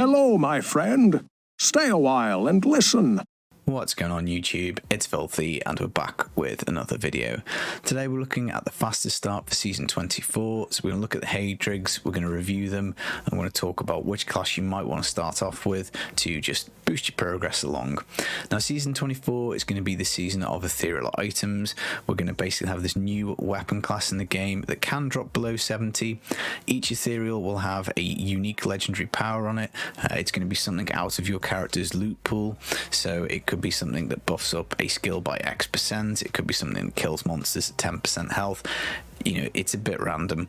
Hello, my friend. Stay a while and listen. What's going on YouTube? It's Filthy and we're back with another video. Today we're looking at the fastest start for Season 24, so we're going to look at the Haedrigs, we're going to review them, and we're going to talk about which class you might want to start off with to just boost your progress along. Now Season 24 is going to be the season of Ethereal items. We're going to basically have this new weapon class in the game that can drop below 70. Each Ethereal will have a unique legendary power on it. It's going to be something out of your character's loot pool, so it could be something that buffs up a skill by X%, it could be something that kills monsters at 10% health. You know, it's a bit random.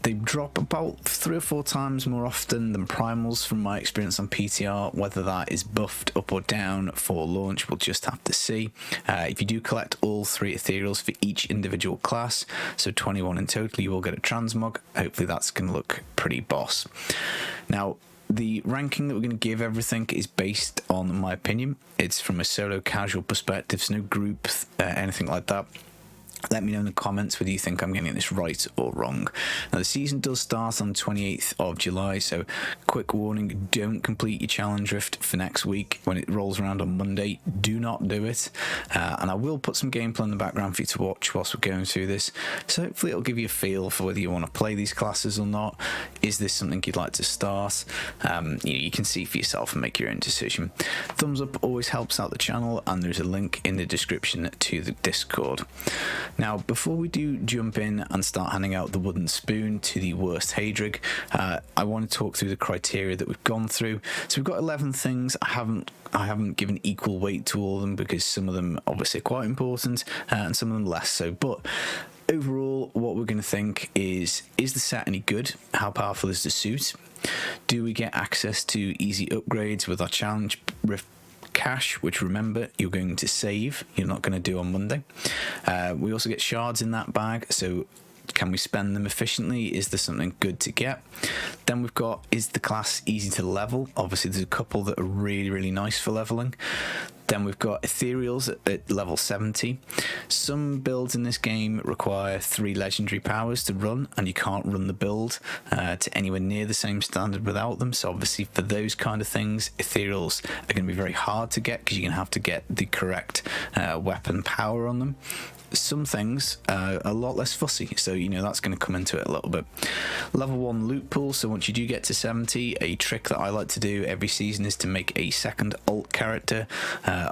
They drop about 3 or 4 times more often than primals from my experience on PTR. Whether that is buffed up or down for launch, we'll just have to see. If you do collect all 3 Ethereals for each individual class, so 21 in total, you will get a transmog. Hopefully that's going to look pretty boss. Now, the ranking that we're going to give everything is based on my opinion. It's from a solo casual perspective, so no group, anything like that. Let me know in the comments whether you think I'm getting this right or wrong. Now the season does start on 28th of July, so quick warning, don't complete your challenge rift for next week when it rolls around on Monday. Do not do it. And I will put some gameplay in the background for you to watch whilst we're going through this. So hopefully it'll give you a feel for whether you want to play these classes or not. Is this something you'd like to start? You can see for yourself and make your own decision. Thumbs up always helps out the channel, and there's a link in the description to the Discord. Now, before we do jump in and start handing out the wooden spoon to the worst Haedrig, I want to talk through the criteria that we've gone through. So we've got 11 things. I haven't given equal weight to all of them because some of them obviously are quite important and some of them less so. But overall, what we're going to think is the set any good? How powerful is the suit? Do we get access to easy upgrades with our challenge rift cash, which remember you're going to save, you're not going to do on Monday. We also get shards in that bag, so can we spend them efficiently? Is there something good to get? Then we've got, is the class easy to level? Obviously there's a couple that are really nice for leveling. Then we've got Ethereals at level 70. Some builds in this game require 3 legendary powers to run, and you can't run the build to anywhere near the same standard without them. So obviously for those kind of things, Ethereals are going to be very hard to get because you're going to have to get the correct weapon power on them. Some things are a lot less fussy, so you know that's going to come into it a little bit. Level 1 loot pool, so once you do get to 70, a trick that I like to do every season is to make a second alt character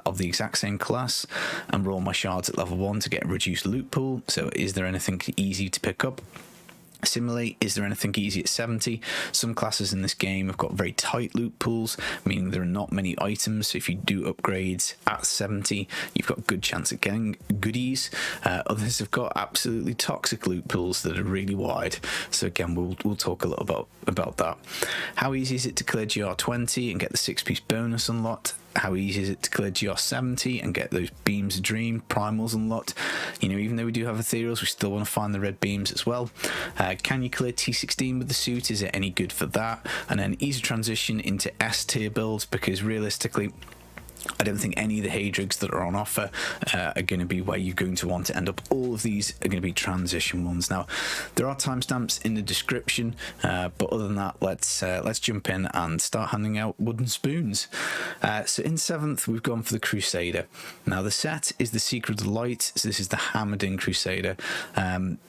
of the exact same class and roll my shards at level 1 to get a reduced loot pool. So is there anything easy to pick up? Similarly, is there anything easy at 70? Some classes in this game have got very tight loot pools, meaning there are not many items, so if you do upgrades at 70, you've got a good chance at getting goodies. Others have got absolutely toxic loot pools that are really wide, so again, we'll talk a little about that. How easy is it to clear GR20 and get the 6-piece bonus unlocked? How easy is it to clear GR70 and get those beams of dream primals unlocked? You know, even though we do have Ethereals, we still want to find the red beams as well. Can you clear T16 with the suit? Is it any good for that? And then easy transition into S tier builds, because realistically, I don't think any of the Haedrigs that are on offer are going to be where you're going to want to end up. All of these are going to be transition ones. Now, there are timestamps in the description, but other than that, let's jump in and start handing out wooden spoons. So in 7th, we've gone for the Crusader. Now, the set is the Secret of the Light, so this is the hammered-in Crusader.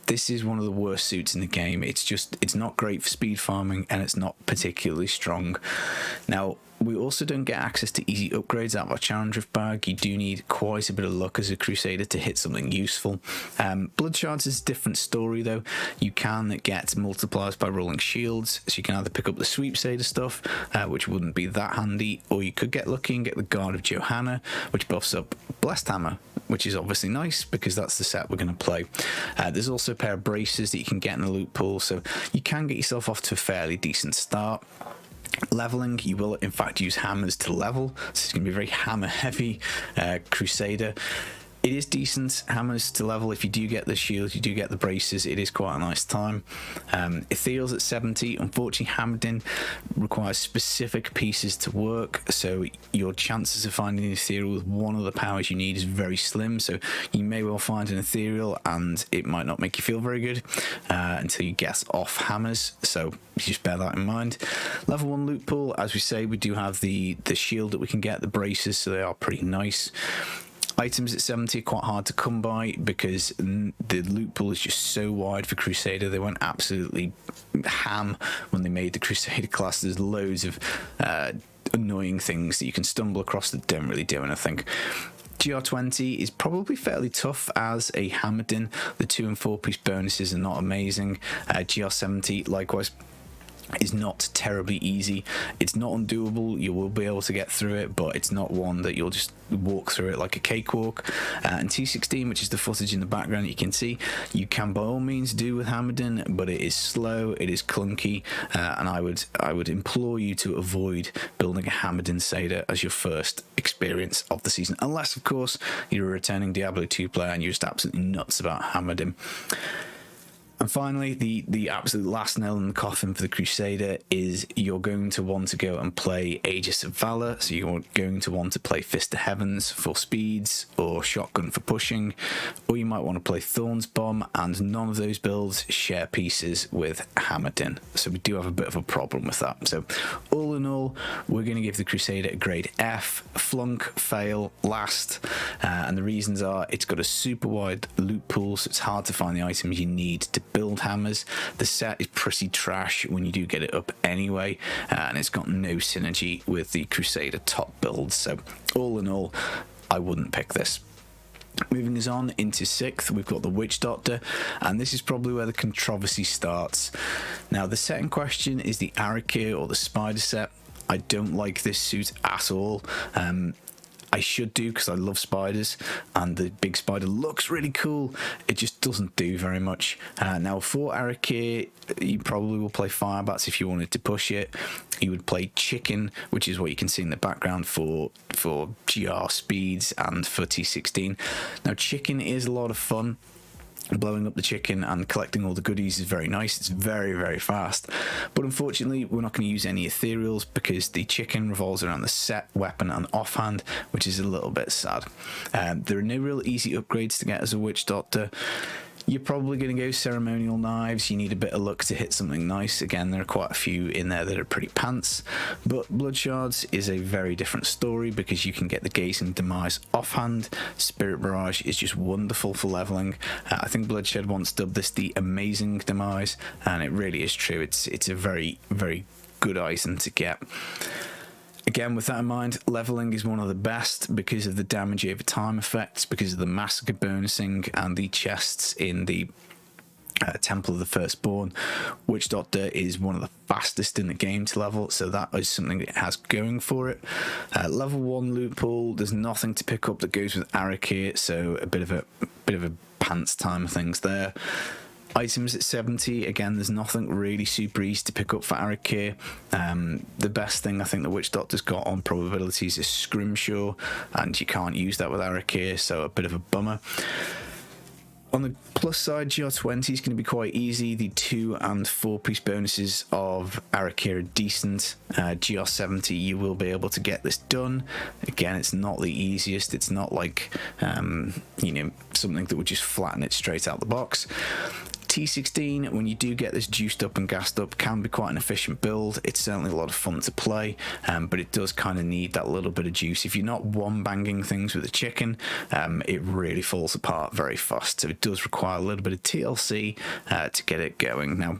This is one of the worst suits in the game. It's not great for speed farming, and it's not particularly strong. Now, we also don't get access to easy upgrades out of our challenge rift bag. You do need quite a bit of luck as a Crusader to hit something useful. Blood shards is a different story though. You can get multipliers by rolling shields, so you can either pick up the sweepsader stuff, which wouldn't be that handy, or you could get lucky and get the Guard of Johanna, which buffs up Blessed Hammer, which is obviously nice because that's the set we're going to play. There's also a pair of braces that you can get in the loot pool, so you can get yourself off to a fairly decent start. Leveling, you will in fact use hammers to level, so it's going to be a very hammer heavy Crusader. It is decent hammers to level. If you do get the shields, you do get the braces, it is quite a nice time. Ethereal's at 70. Unfortunately, Hammerdin requires specific pieces to work, so your chances of finding an Ethereal with one of the powers you need is very slim. So you may well find an Ethereal and it might not make you feel very good until you get off hammers, so just bear that in mind. Level 1 loot pool, as we say, we do have the shield that we can get, the braces, so they are pretty nice. Items at 70 are quite hard to come by because the loot pool is just so wide for Crusader. They went absolutely ham when they made the Crusader class. There's loads of annoying things that you can stumble across that don't really do anything. GR20 is probably fairly tough as a Hammerdin. The 2 and 4 piece bonuses are not amazing. GR70 likewise is not terribly easy. It's not undoable. You will be able to get through it, but it's not one that you'll just walk through it like a cakewalk. And T16, which is the footage in the background you can see, you can by all means do with Hammerdin, but it is slow, it is clunky, and I would implore you to avoid building a Hammerdin Seder as your first experience of the season, unless of course you're a returning Diablo 2 player and you're just absolutely nuts about Hammerdin. And finally, the absolute last nail in the coffin for the Crusader is you're going to want to go and play Aegis of Valor. So you're going to want to play Fist of Heavens for speeds or Shotgun for pushing, or you might want to play Thorns Bomb, and none of those builds share pieces with Hammerdin. So we do have a bit of a problem with that. So all in all, we're going to give the Crusader a grade F, flunk, fail, last. And the reasons are it's got a super wide loot pool, so it's hard to find the items you need to build hammers. The set is pretty trash when you do get it up anyway, and it's got no synergy with the Crusader top builds. So all in all, I wouldn't pick this. Moving us on into 6th, we've got the Witch Doctor, and this is probably where the controversy starts. Now, the set in question is the Arakir or the Spider set. I don't like this suit at all. I should do because I love spiders, and the big spider looks really cool. It just doesn't do very much. Now for Arakir, you probably will play Firebats if you wanted to push it. You would play Chicken, which is what you can see in the background for GR speeds and for T16. Now Chicken is a lot of fun. Blowing up the chicken and collecting all the goodies is very nice. It's very, very fast. But unfortunately, we're not going to use any ethereals because the chicken revolves around the set, weapon, and offhand, which is a little bit sad. There are no real easy upgrades to get as a Witch Doctor. You're probably going to go ceremonial knives. You need a bit of luck to hit something nice. Again, there are quite a few in there that are pretty pants. But Blood Shards is a very different story because you can get the Gaze and Demise offhand. Spirit Barrage is just wonderful for leveling. I think Bloodshed once dubbed this the Amazing Demise, and it really is true. It's a very, very good item to get. Again, with that in mind, leveling is one of the best because of the damage over time effects, because of the massacre bonusing and the chests in the Temple of the Firstborn. Witch Doctor is one of the fastest in the game to level, so that is something it has going for it. Level 1 loot pool, there's nothing to pick up that goes with Arakir, so a bit of a pants time of things there. Items at 70, again, there's nothing really super easy to pick up for Arakir. The best thing I think the Witch Doctor's got on probabilities is Scrimshaw, and you can't use that with Arakir, so a bit of a bummer. On the plus side, GR20 is going to be quite easy. The 2 and 4 piece bonuses of Arakir are decent. GR70, you will be able to get this done. Again, it's not the easiest. It's not like, something that would just flatten it straight out the box. T16, when you do get this juiced up and gassed up, can be quite an efficient build. It's certainly a lot of fun to play, but it does kind of need that little bit of juice. If you're not one-banging things with a chicken, it really falls apart very fast. So it does require a little bit of TLC to get it going. Now,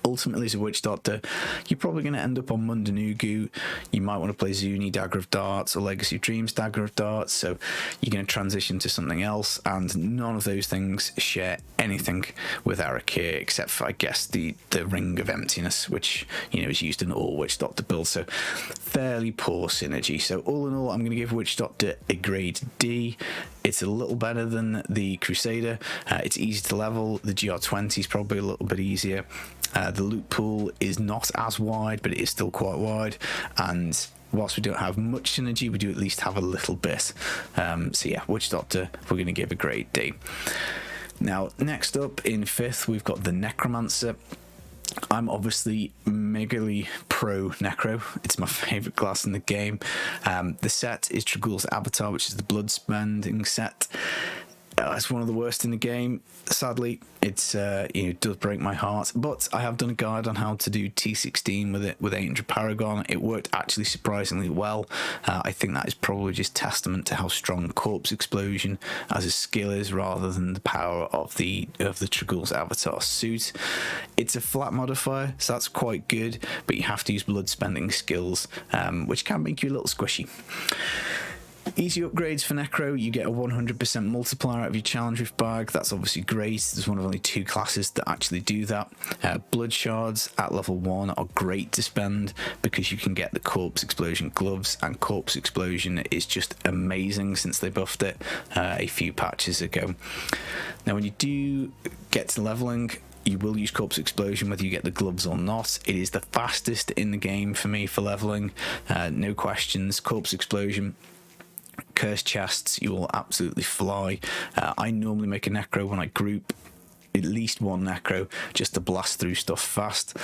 ultimately, as a Witch Doctor, you're probably going to end up on Mundanugu. You might want to play Zuni Dagger of Darts or Legacy of Dreams Dagger of Darts, so you're going to transition to something else, and none of those things share anything with Arakir except for, I guess, the Ring of Emptiness, which is used in all Witch Doctor builds, so fairly poor synergy. So all in all, I'm going to give Witch Doctor a grade D. It's a little better than the Crusader. It's easy to level. The GR20 is probably a little bit easier. The loot pool is not as wide, but it is still quite wide, and whilst we don't have much synergy, we do at least have a little bit. So yeah, Witch Doctor, we're going to give a grade D. Now, next up in 5th, we've got the Necromancer. I'm obviously megally pro Necro. It's my favourite class in the game. The set is Tragul's Avatar, which is the blood spending set. It's one of the worst in the game. Sadly, it's it does break my heart. But I have done a guide on how to do T16 with it with 800 Paragon. It worked actually surprisingly well. I think that is probably just testament to how strong Corpse Explosion as a skill is, rather than the power of the Tragul's Avatar suit. It's a flat modifier, so that's quite good. But you have to use blood spending skills, which can make you a little squishy. Easy upgrades for Necro. You get a 100% multiplier out of your challenge rift bag. That's obviously great. There's one of only 2 classes that actually do that. Blood shards at level 1 are great to spend because you can get the Corpse Explosion gloves, and Corpse Explosion is just amazing since they buffed it a few patches ago. Now, when you do get to leveling, you will use Corpse Explosion whether you get the gloves or not. It is the fastest in the game for me for leveling. No questions. Corpse Explosion. Cursed chests, you will absolutely fly. I normally make a Necro when I group at least one Necro just to blast through stuff fast.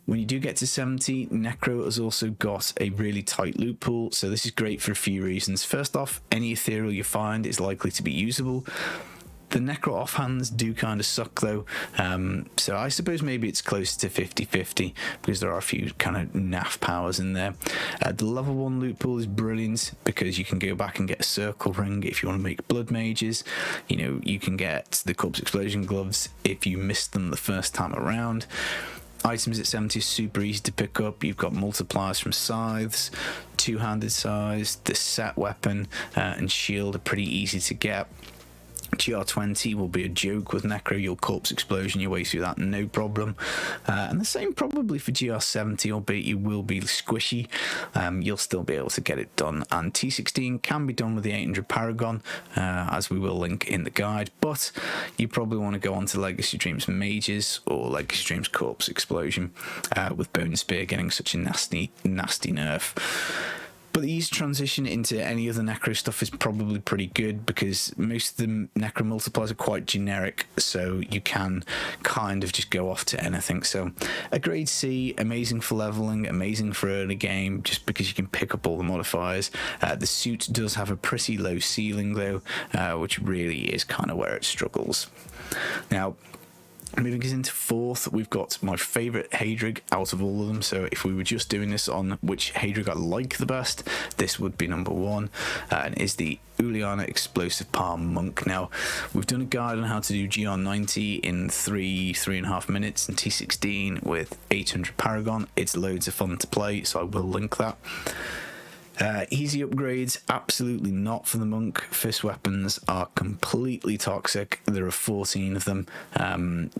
When you do get to 70, Necro has also got a really tight loot pool, so this is great for a few reasons. First off, any Ethereal you find is likely to be usable. The Necro offhands do kind of suck though, so I suppose maybe it's closer to 50-50 because there are a few kind of naff powers in there. The level 1 loot pool is brilliant because you can go back and get a circle ring if you want to make blood mages. You know, you can get the Corpse Explosion gloves if you missed them the first time around. Items at 70 is super easy to pick up. You've got multipliers from scythes, two-handed scythes, the set weapon and shield are pretty easy to get. GR20 will be a joke with Necro. You'll Corpse Explosion your way through that, no problem. And the same probably for GR70, albeit you will be squishy. You'll still be able to get it done. And T16 can be done with the 800 Paragon, as we will link in the guide. But you probably want to go on to Legacy Dreams Mages or Legacy Dreams Corpse Explosion, with Bone Spear getting such a nasty nerf. But the easy transition into any other Necro stuff is probably pretty good because most of the Necro multipliers are quite generic, so you can kind of just go off to anything. So a grade C, amazing for leveling, amazing for early game, just because you can pick up all the modifiers. The suit does have a pretty low ceiling though, which really is kind of where it struggles. Now, moving us into 4th, we've got my favourite Haedrig out of all of them. So if we were just doing this on which Haedrig I like the best, this would be number 1, and is the Uliana Explosive Palm Monk. Now, we've done a guide on how to do GR90 in 3.5 minutes, and T16 with 800 Paragon. It's loads of fun to play, so I will link that. Easy upgrades, absolutely not for the monk. Fist weapons are completely toxic. There are 14 of them.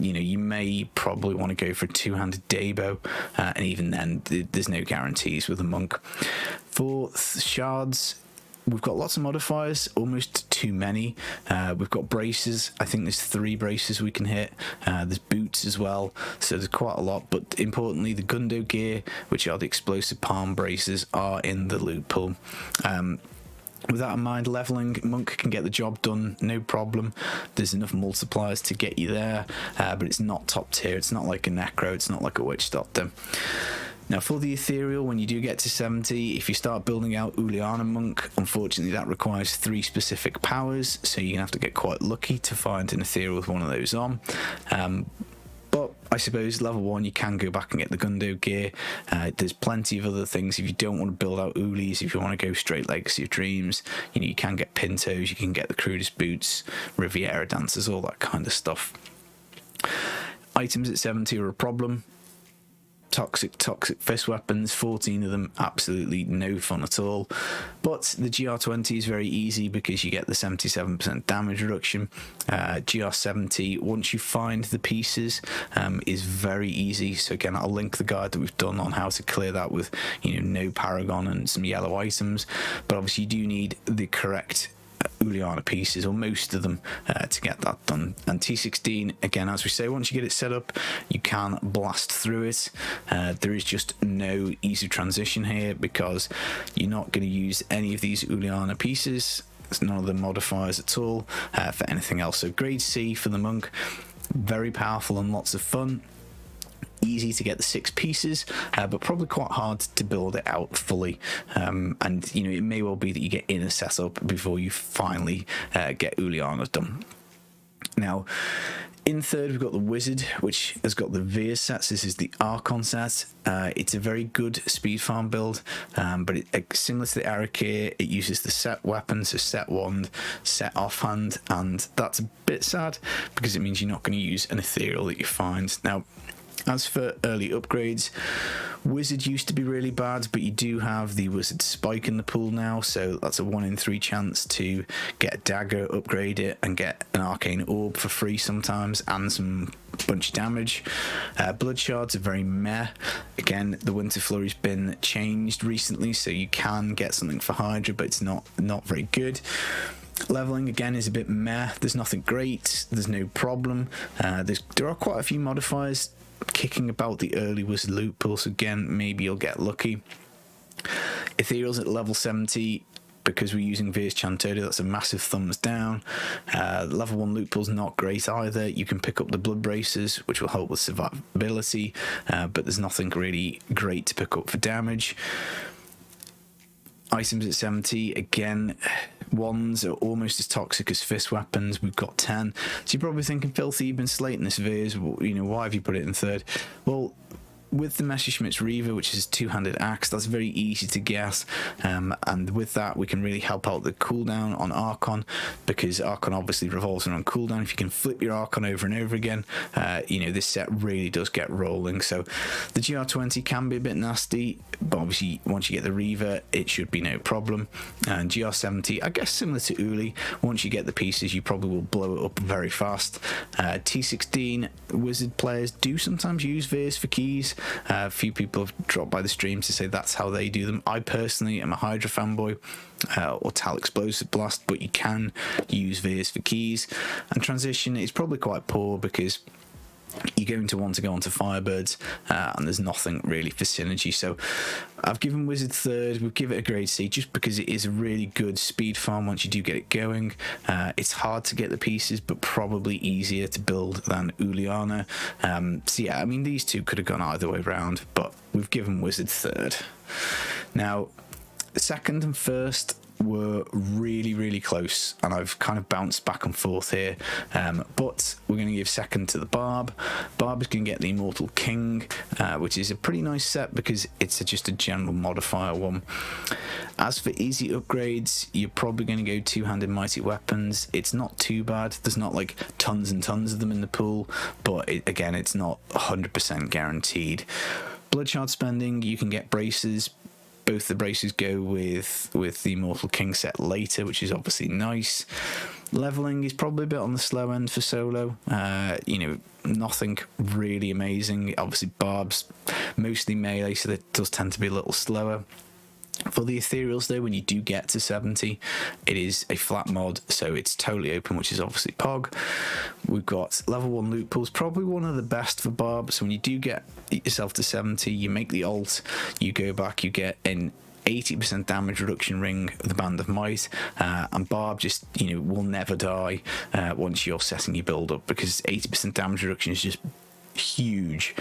You may probably want to go for a two-handed Dabo, and even then, there's no guarantees with the monk. For shards, we've got lots of modifiers, almost too many. We've got braces. I think there's 3 braces we can hit. There's boots as well, so there's quite a lot. But importantly, the Gundo gear, which are the explosive palm braces, are in the loot pool. With that in mind, leveling, monk can get the job done, no problem. There's enough multipliers to get you there, but it's not top tier. It's not like a Necro. It's not like a Witch Doctor. Now, for the Ethereal, when you do get to 70, if you start building out Uliana Monk, unfortunately that requires 3 specific powers, so you're going to have to get quite lucky to find an Ethereal with one of those on. But I suppose level 1 you can go back and get the Gundo gear. There's plenty of other things if you don't want to build out Ulis, if you want to go straight Legacy of Dreams. You can get Pintos, you can get the crudest boots, Riviera Dancers, all that kind of stuff. Items at 70 are a problem. Toxic fist weapons, 14 of them, absolutely no fun at all. But the GR20 is very easy because you get the 77% damage reduction. GR70, once you find the pieces, is very easy. So again, I'll link the guide that we've done on how to clear that with no Paragon and some yellow items. But obviously you do need the correct Uliana pieces, or most of them, to get that done. And T16, again, as we say, once you get it set up, you can blast through it. There is just no easy transition here because you're not going to use any of these Uliana pieces. There's none of the modifiers at all for anything else. So grade C for the monk, very powerful and lots of fun. Easy to get the 6 pieces, but probably quite hard to build it out fully. And you know, it may well be that you get in a setup before you finally get Uliana done. Now, in third, we've got the Wizard, which has got the Veers sets. This is the Archon set. It's a very good speed farm build, but similar to the Arakir, it uses the set weapon, so set wand, set offhand, and that's a bit sad because it means you're not going to use an Ethereal that you find. Now, as for early upgrades, Wizard used to be really bad, but you do have the Wizard Spike in the pool now, so that's a 1 in 3 chance to get a dagger, upgrade it, and get an Arcane Orb for free sometimes, and some bunch of damage. Blood Shards are very meh. Again, the Winter Flurry's been changed recently, so you can get something for Hydra, but it's not very good. Leveling again is a bit meh. There's nothing great. There's no problem. There are quite a few modifiers kicking about the early Wizard loot pool, so again, maybe you'll get lucky. Ethereal's at level 70 because we're using Veers Chantoda. That's a massive thumbs down. Level 1 loot pool's not great either. You can pick up the Blood Bracers, which will help with survivability, but there's nothing really great to pick up for damage. Items at 70, again, wands are almost as toxic as fist weapons. We've got 10. So you're probably thinking, Filthy, you've been slating this Veers. You know, why have you put it in third? Well, with the Messerschmitt's Reaver, which is a 2-handed axe, that's very easy to guess, and with that we can really help out the cooldown on Archon, because Archon obviously revolves around cooldown. If you can flip your Archon over and over again, you know, this set really does get rolling. So the GR20 can be a bit nasty, but obviously once you get the Reaver, it should be no problem. And GR70, I guess similar to Uli, once you get the pieces, you probably will blow it up very fast. T16 Wizard players do sometimes use Veers for keys. A few people have dropped by the stream to say that's how they do them. I personally am a Hydra fanboy, or Tal Explosive Blast, but you can use Veers for keys. And transition is probably quite poor because you're going to want to go onto Firebirds, and there's nothing really for synergy. So I've given Wizard third. We'll give it a grade C just because it is a really good speed farm once you do get it going. It's hard to get the pieces, but probably easier to build than Uliana. So yeah, I mean, these two could have gone either way around, but we've given Wizard third. Now, second and first were really close, and I've kind of bounced back and forth here, but we're going to give second to the Barb. Barb is going to get the Immortal King, which is a pretty nice set because it's just a general modifier one. As for easy upgrades, you're probably going to go 2-handed mighty weapons. It's not too bad. There's not like tons and tons of them in the pool, but again, it's not 100% guaranteed. Bloodshard spending, you can get braces. Both the braces go with the Immortal King set later, which is obviously nice. Leveling is probably a bit on the slow end for solo. You know, nothing really amazing. Obviously, Barb's mostly melee, so that does tend to be a little slower. For the Ethereals, though, when you do get to 70, it is a flat mod, so it's totally open, which is obviously Pog. We've got level 1 loot pools, probably one of the best for Barb. So when you do get yourself to 70, you make the ult, you go back, you get an 80% damage reduction ring of the Band of Might, and Barb just, you know, will never die once you're setting your build up, because 80% damage reduction is just huge.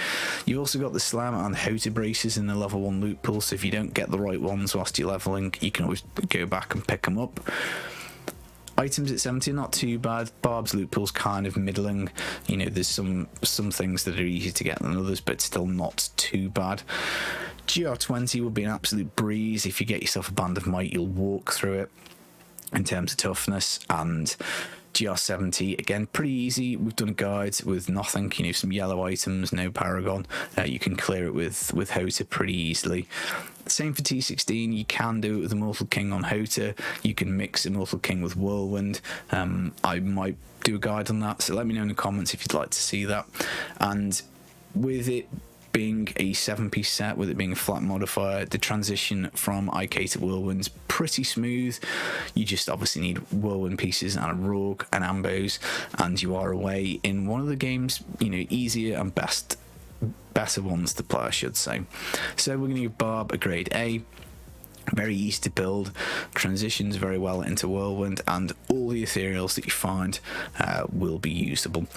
You've also got the Slam and Hota braces in the level 1 loot pool, so if you don't get the right ones whilst you're leveling, you can always go back and pick them up. Items at 70, not too bad. Barb's loot pool's kind of middling. You know, there's some things that are easier to get than others, but still not too bad. GR20 will be an absolute breeze. If you get yourself a Band of Might, you'll walk through it in terms of toughness. And GR70, again, pretty easy. We've done a guide with nothing, you know, some yellow items, no Paragon. You can clear it with Hota pretty easily. Same for T16, you can do it with Immortal King on Hota. You can mix Immortal King with Whirlwind. I might do a guide on that, so let me know in the comments if you'd like to see that. And with it being a 7-piece set, with it being a flat modifier, the transition from IK to Whirlwind's pretty smooth. You just obviously need Whirlwind pieces and a Rogue and Ambos, and you are away in one of the game's, you know, easier and better ones to play, I should say. So we're going to give Barb a grade A. Very easy to build, transitions very well into Whirlwind, and all the ethereals that you find will be usable.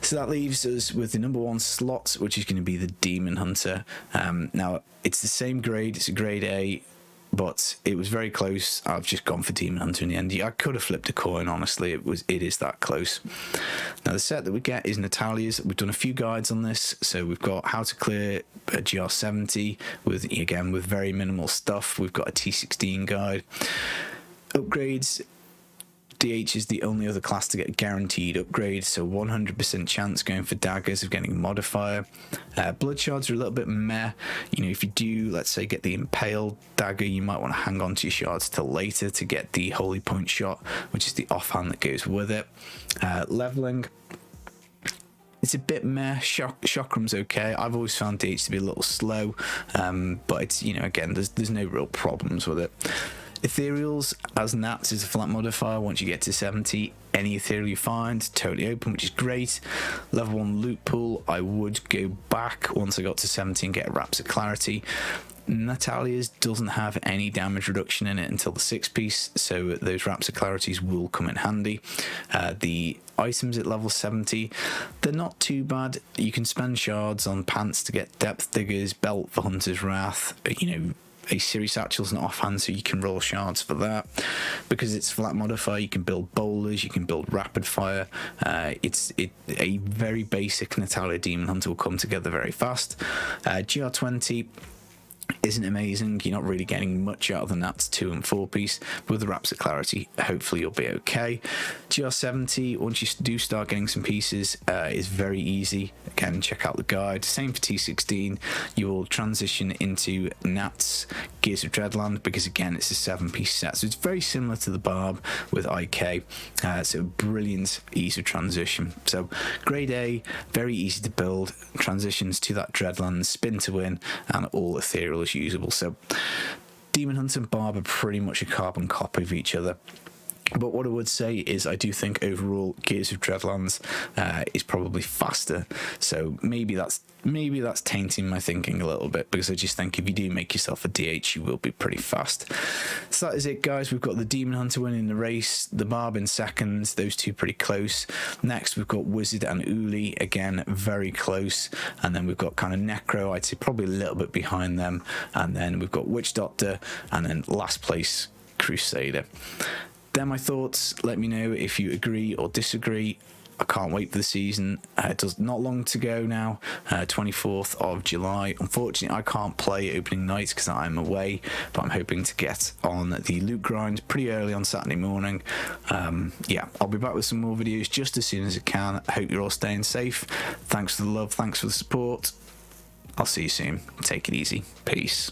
So that leaves us with the number 1 slot, which is going to be the Demon Hunter. Now, it's the same grade, it's a grade A, but it was very close. I've just gone for Demon Hunter in the end. I could have flipped a coin, honestly. It is that close. Now the set that we get is Natalia's. We've done a few guides on this. So we've got how to clear a GR70 with very minimal stuff. We've got a T16 guide. Upgrades. DH is the only other class to get guaranteed upgrade, so 100% chance going for daggers of getting modifier. Blood shards are a little bit meh. You know, if you do, let's say, get the impaled dagger, you might want to hang on to your shards till later to get the holy point shot, which is the offhand that goes with it. Leveling. It's a bit meh. Chakram's okay. I've always found DH to be a little slow, but it's, you know, again, there's no real problems with it. Ethereals as Nats is a flat modifier. Once you get to 70, any ethereal you find, totally open, which is great. Level 1 loot pool, I would go back once I got to 70 and get a Raps of Clarity. Natalia's doesn't have any damage reduction in it until the 6-piece, so those Raps of Clarities will come in handy. The items at level 70, they're not too bad. You can spend shards on pants to get depth diggers, belt for Hunter's Wrath, you know, a series satchel's not offhand, so you can roll shards for that. Because it's flat modifier, you can build bowlers, you can build rapid fire. It's a very basic Natalia Demon Hunter will come together very fast. GR20 isn't amazing. You're not really getting much out of the Nats 2 and 4-piece. With the Raps of Clarity, hopefully you'll be okay. GR70, once you do start getting some pieces, is very easy. Again, check out the guide. Same for T16. You'll transition into Nats Gears of Dreadland, because again, it's a 7-piece set. So it's very similar to the Barb with IK. So brilliant ease of transition. So grade A, very easy to build. Transitions to that Dreadland, spin to win, and all ethereal is usable. So Demon Hunter and Barb are pretty much a carbon copy of each other. But what I would say is I do think overall Gears of Dreadlands is probably faster. So maybe that's tainting my thinking a little bit, because I just think if you do make yourself a DH, you will be pretty fast. So that is it, guys. We've got the Demon Hunter winning the race, the Barb in second, those two pretty close. Next we've got Wizard and Uli, again very close, and then we've got kind of Necro, I'd say probably a little bit behind them, and then we've got Witch Doctor, and then last place Crusader. They're my thoughts. Let me know if you agree or disagree. I can't wait for the season. It does not long to go now, 24th of July. Unfortunately, I can't play opening nights because I'm away, but I'm hoping to get on the loot grind pretty early on Saturday morning. Yeah, I'll be back with some more videos just as soon as I can. I hope you're all staying safe. Thanks for the love. Thanks for the support. I'll see you soon. Take it easy. Peace.